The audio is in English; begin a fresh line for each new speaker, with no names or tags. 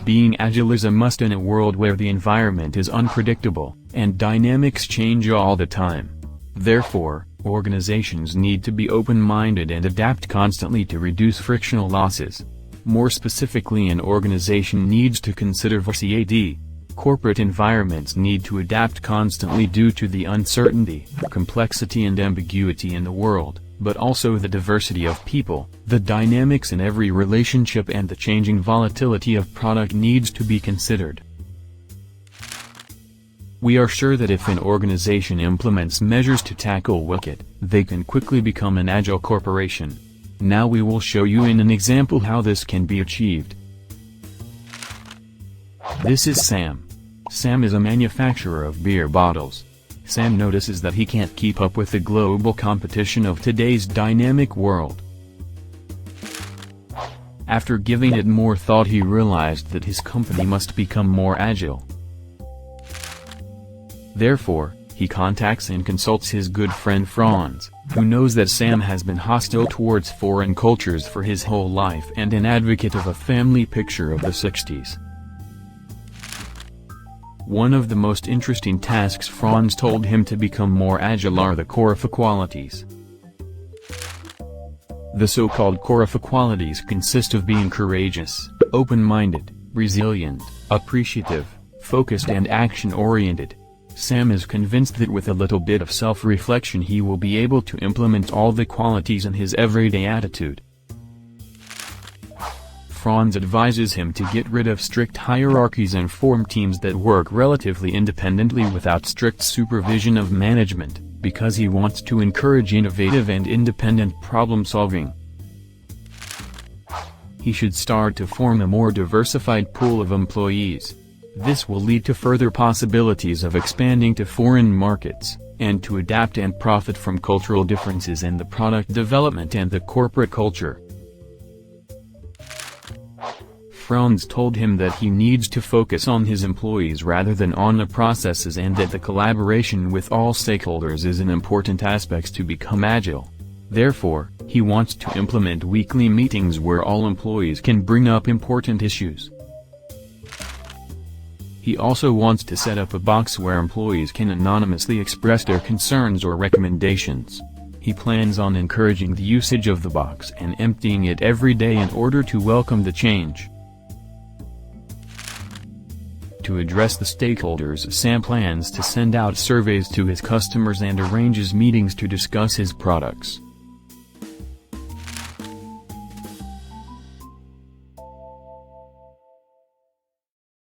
Being agile is a must in a world where the environment is unpredictable, and dynamics change all the time. Therefore, organizations need to be open-minded and adapt constantly to reduce frictional losses. More specifically, an organization needs to consider VCAD. Corporate environments need to adapt constantly due to the uncertainty, complexity and ambiguity in the world, but also the diversity of people, the dynamics in every relationship and the changing volatility of product needs to be considered. We are sure that if an organization implements measures to tackle WCAD, they can quickly become an agile corporation. Now we will show you in an example how this can be achieved. This is Sam. Sam is a manufacturer of beer bottles. Sam notices that he can't keep up with the global competition of today's dynamic world. After giving it more thought, he realized that his company must become more agile. Therefore, he contacts and consults his good friend Franz, who knows that Sam has been hostile towards foreign cultures for his whole life and an advocate of a family picture of the 60s. One of the most interesting tasks Franz told him to become more agile are the core of qualities. The so-called core of qualities consist of being courageous, open-minded, resilient, appreciative, focused and action-oriented. Sam is convinced that with a little bit of self-reflection he will be able to implement all the qualities in his everyday attitude. Franz advises him to get rid of strict hierarchies and form teams that work relatively independently without strict supervision of management, because he wants to encourage innovative and independent problem-solving. He should start to form a more diversified pool of employees. This will lead to further possibilities of expanding to foreign markets, and to adapt and profit from cultural differences in the product development and the corporate culture. Franz told him that he needs to focus on his employees rather than on the processes, and that the collaboration with all stakeholders is an important aspect to become agile. Therefore, he wants to implement weekly meetings where all employees can bring up important issues. He also wants to set up a box where employees can anonymously express their concerns or recommendations. He plans on encouraging the usage of the box and emptying it every day in order to welcome the change. To address the stakeholders, Sam plans to send out surveys to his customers and arranges meetings to discuss his products.